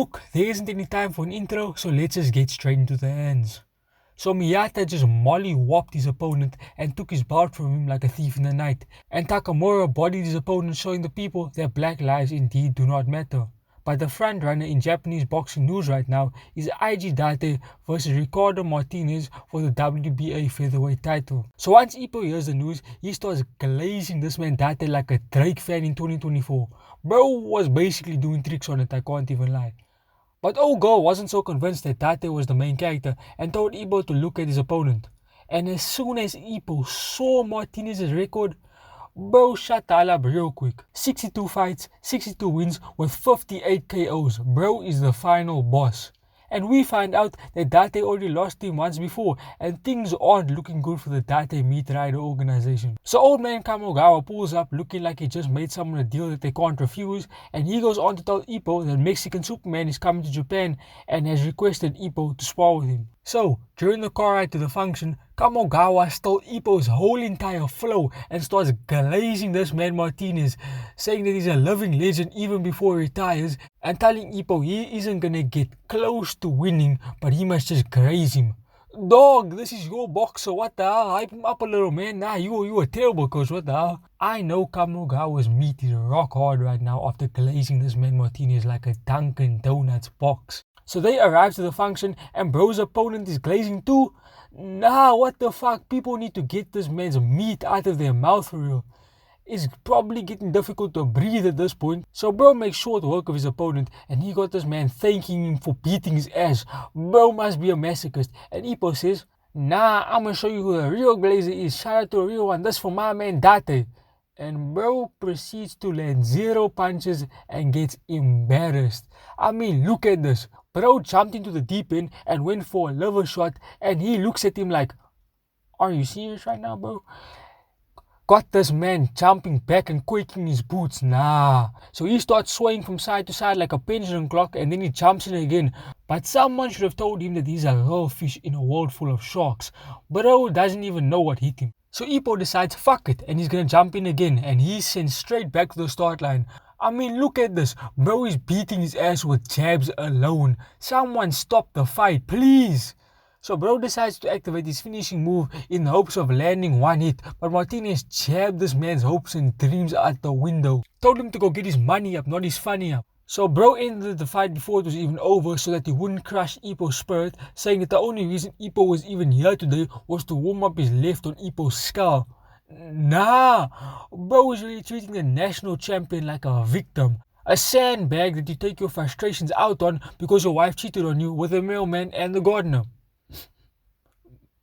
Look, there isn't any time for an intro, so let's just get straight into the hands. So Miyata just molly-whopped his opponent and took his belt from him like a thief in the night. And Takamura bodied his opponent, showing the people that black lives indeed do not matter. But the front runner in Japanese boxing news right now is Eiji Date versus Ricardo Martinez for the WBA featherweight title. So once Ippo hears the news, he starts glazing this man Date like a Drake fan in 2024. Bro was basically doing tricks on it, I can't even lie. But Ogo wasn't so convinced that Date was the main character and told Ippo to look at his opponent. And as soon as Ippo saw Martinez's record, bro shut the hell up real quick. 62 fights, 62 wins with 58 KOs. Bro is the final boss. And we find out that Date already lost him once before, and things aren't looking good for the Date Meat Rider organization. So old man Kamogawa pulls up looking like he just made someone a deal that they can't refuse, and he goes on to tell Ippo that Mexican Superman is coming to Japan and has requested Ippo to spar with him. So, during the car ride to the function, Kamogawa stole Ippo's whole entire flow and starts glazing this man Martinez, saying that he's a living legend even before he retires, and telling Ippo he isn't gonna get close to winning, but he must just graze him. Dog, this is your boxer, what the hell? Hype him up a little, man. Nah, you a terrible coach, what the hell? I know Kamogawa's meat is rock hard right now after glazing this man Martinez like a Dunkin' Donuts box. So they arrive to the function and bro's opponent is glazing too. Nah, what the fuck? People need to get this man's meat out of their mouth for real. It's probably getting difficult to breathe at this point. So bro makes short work of his opponent and he got this man thanking him for beating his ass. Bro must be a masochist. And Ippo says, nah, I'ma show you who the real glazer is. Shout out to a real one. That's for my man Date. And bro proceeds to land 0 punches and gets embarrassed. I mean, look at this. Bro jumped into the deep end and went for a liver shot, and he looks at him like, are you serious right now, bro? Got this man jumping back and quaking his boots. Nah. So he starts swaying from side to side like a pendulum clock, and then he jumps in again. But someone should have told him that he's a little fish in a world full of sharks. Bro doesn't even know what hit him. So Ippo decides fuck it and he's gonna jump in again, and he's sent straight back to the start line. I mean, look at this. Bro is beating his ass with jabs alone. Someone stop the fight, please. So bro decides to activate his finishing move in hopes of landing one hit, but Martinez jabbed this man's hopes and dreams out the window. Told him to go get his money up, not his funny up. So bro ended the fight before it was even over so that he wouldn't crush Ippo's spirit, saying that the only reason Ippo was even here today was to warm up his left on Ippo's skull. Nah, bro is really treating the national champion like a victim. A sandbag that you take your frustrations out on because your wife cheated on you with the mailman and the gardener.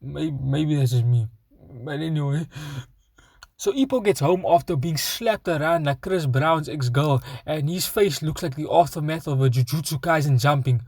Maybe that's just me. But anyway. So Ippo gets home after being slapped around like Chris Brown's ex-girl, and his face looks like the aftermath of a Jujutsu Kaisen jumping.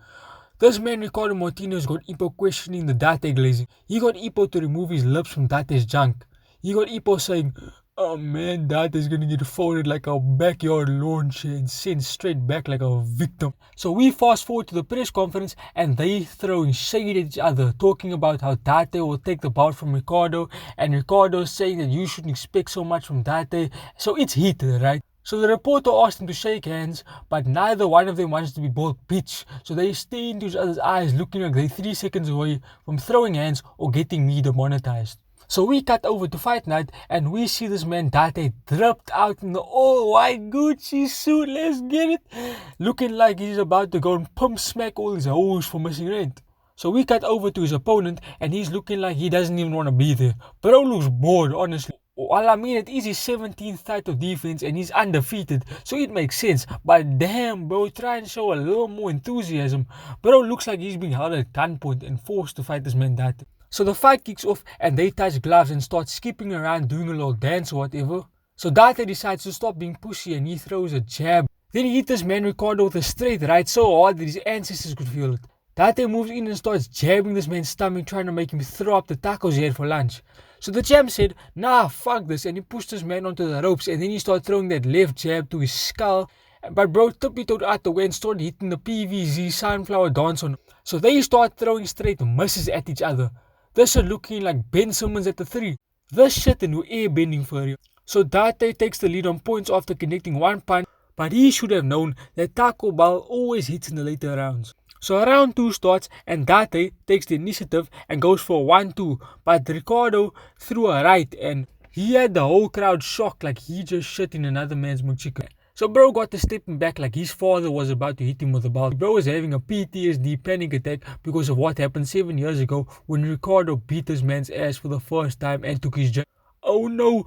This man Ricardo Martinez got Ippo questioning the Date glazing. He got Ippo to remove his lips from Date's junk. He got Ippo saying, oh man, Date's gonna get folded like a backyard lawn chair and sent straight back like a victim. So we fast forward to the press conference and they throwing shade at each other, talking about how Date will take the belt from Ricardo, and Ricardo saying that you shouldn't expect so much from Date. So it's heated, right? So the reporter asked him to shake hands, but neither one of them wants to be bought bitch. So they stare into each other's eyes looking like they're 3 seconds away from throwing hands or getting me demonetized. So we cut over to fight night and we see this man Date dripped out in the all-white Gucci suit, let's get it, looking like he's about to go and pump smack all his hoes for missing rent. So we cut over to his opponent and he's looking like he doesn't even want to be there. Bro looks bored, honestly. Well, I mean, it is his 17th title defense and he's undefeated, so it makes sense. But damn, bro, try and show a little more enthusiasm. Bro looks like he's being held at gunpoint and forced to fight this man Date. So the fight kicks off and they touch gloves and start skipping around doing a little dance or whatever. So Date decides to stop being pushy and he throws a jab. Then he hit this man Ricardo with a straight right so hard that his ancestors could feel it. Date moves in and starts jabbing this man's stomach, trying to make him throw up the tacos he had for lunch. So the champ said, nah, fuck this, and he pushed this man onto the ropes and then he started throwing that left jab to his skull. But bro tippy-toed out the way and started hitting the PVZ sunflower dance on him. So they start throwing straight misses at each other. This shit looking like Ben Simmons at the 3. This shit and airbending for you. So Date takes the lead on points after connecting one punch, But he should have known that Taco Bell always hits in the later rounds. So round 2 starts and Date takes the initiative and goes for 1-2, but Ricardo threw a right and he had the whole crowd shocked like he just shit in another man's McChicken. So bro got to stepping back like his father was about to hit him with a belt. Bro was having a PTSD panic attack because of what happened 7 years ago when Ricardo beat this man's ass for the first time and took his oh no,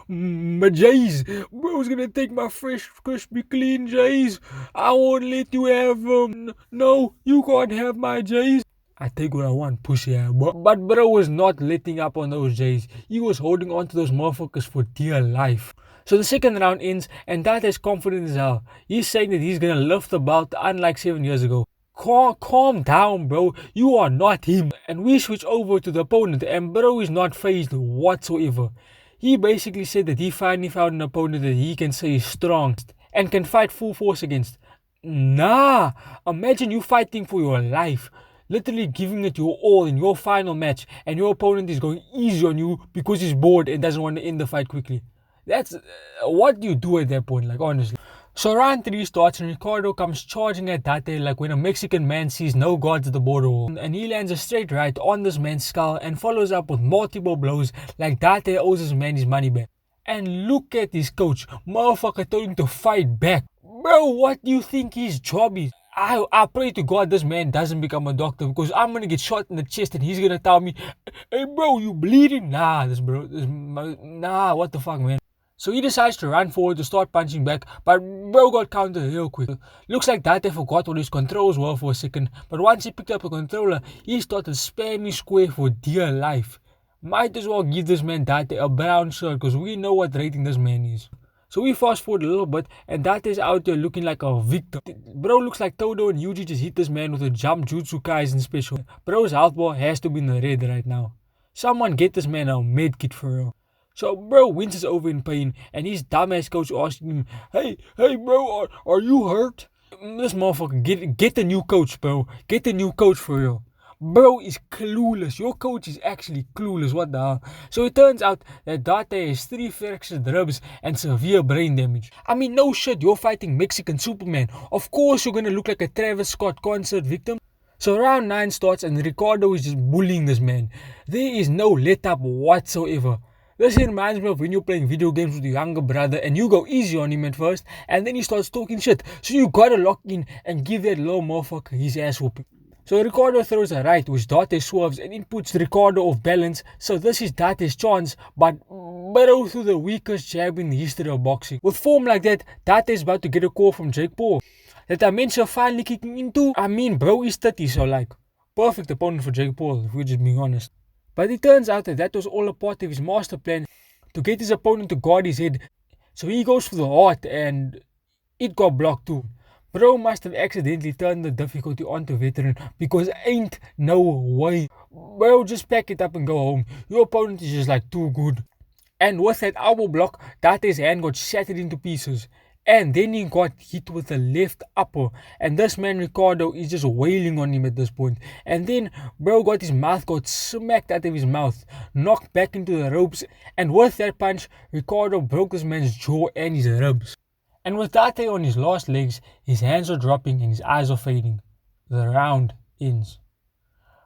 my J's. Bro's gonna take my fresh, crispy, clean J's. I won't let you have them. No, you can't have my J's. I take what I want, pussy ass. But bro was not letting up on those J's. He was holding on to those motherfuckers for dear life. So the second round ends and that is confident as hell. He's saying that he's gonna lift the belt unlike 7 years ago. Calm down, bro. You are not him. And we switch over to the opponent and bro is not fazed whatsoever. He basically said that he finally found an opponent that he can say is strong and can fight full force against. Nah, imagine you fighting for your life. Literally giving it your all in your final match and your opponent is going easy on you because he's bored and doesn't want to end the fight quickly. That's what do you do at that point, like honestly. So round 3 starts and Ricardo comes charging at Date like when a Mexican man sees no guards at the border wall. And he lands a straight right on this man's skull and follows up with multiple blows like Date owes this man his money back. And look at his coach, motherfucker told him to fight back. Bro, what do you think his job is? I pray to God this man doesn't become a doctor because I'm gonna get shot in the chest and he's gonna tell me, hey bro, you bleeding? Nah, what the fuck, man. So he decides to run forward to start punching back, but bro got countered real quick. Looks like Date forgot what his controls were for a second, but once he picked up the controller, he started spamming square for dear life. Might as well give this man Date a brown shirt because we know what rating this man is. So we fast forward a little bit and Date is out there looking like a victim. Bro looks like Todo and Yuji just hit this man with a jump jutsu Kaisen special. Bro's health bar has to be in the red right now. Someone get this man a med kit for real. So bro winces over in pain and his dumbass coach asking him, hey bro, are you hurt? This motherfucker, get a new coach, bro. Get a new coach for real. Bro is clueless. Your coach is actually clueless. What the hell? So it turns out that Date has 3 fractured ribs and severe brain damage. I mean, no shit, you're fighting Mexican Superman. Of course you're gonna look like a Travis Scott concert victim. So round 9 starts and Ricardo is just bullying this man. There is no let up whatsoever. This reminds me of when you're playing video games with your younger brother and you go easy on him at first and then he starts talking shit. So you gotta lock in and give that little motherfucker his ass whooping. So Ricardo throws a right which Date swerves and it puts Ricardo off balance. So this is Date's chance, but bro through the weakest jab in the history of boxing. With form like that, Date is about to get a call from Jake Paul. That dimension finally kicking into. I mean bro is 30, so like perfect opponent for Jake Paul if we're just being honest. But it turns out that was all a part of his master plan to get his opponent to guard his head. So he goes for the heart and it got blocked too. Bro must have accidentally turned the difficulty onto veteran because ain't no way. Bro, just pack it up and go home. Your opponent is just like too good. And with that elbow block, Date's hand got shattered into pieces. And then he got hit with a left upper. And this man Ricardo is just wailing on him at this point. And then bro got his mouth got smacked out of his mouth. Knocked back into the ropes. And with that punch, Ricardo broke this man's jaw and his ribs. And with Date on his last legs, his hands are dropping and his eyes are fading. The round ends.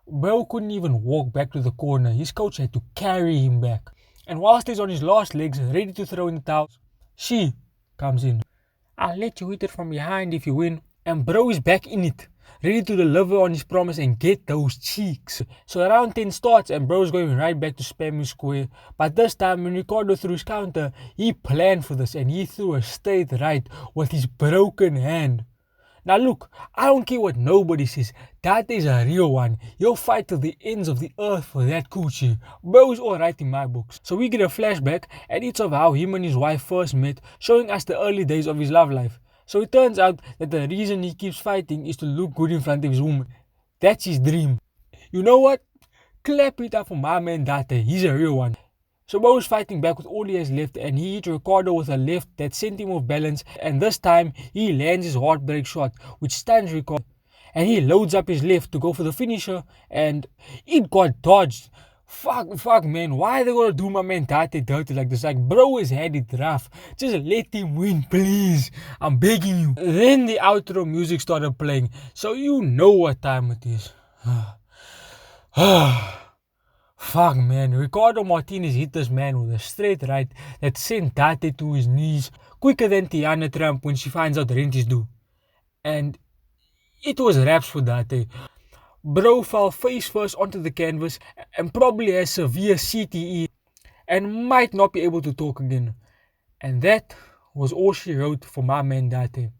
Bro couldn't even walk back to the corner. His coach had to carry him back. And whilst he's on his last legs, ready to throw in the towel, she comes in. I'll let you hit it from behind if you win. And bro is back in it, ready to deliver on his promise and get those cheeks. So round 10 starts and bro's going right back to spamming square. But this time when Ricardo threw his counter, he planned for this and he threw a straight right with his broken hand. Now look, I don't care what nobody says, that is a real one. He'll fight to the ends of the earth for that coochie. Bro's alright in my books. So we get a flashback and it's of how him and his wife first met, showing us the early days of his love life. So it turns out that the reason he keeps fighting is to look good in front of his woman. That's his dream. You know what? Clap it up for my man Date, he's a real one. So Bo is fighting back with all he has left and he hit Ricardo with a left that sent him off balance, and this time he lands his heartbreak shot which stuns Ricardo and he loads up his left to go for the finisher and it got dodged. Fuck, man. Why are they gonna do my man Date dirty like this? Like, bro has had it rough. Just let him win, please. I'm begging you. Then the outro music started playing, so you know what time it is. Fuck, man. Ricardo Martinez hit this man with a straight right that sent Date to his knees quicker than Tiana Trump when she finds out rent is due. And it was raps for Date. Bro fell face first onto the canvas and probably has severe CTE and might not be able to talk again. And that was all she wrote for my man Date.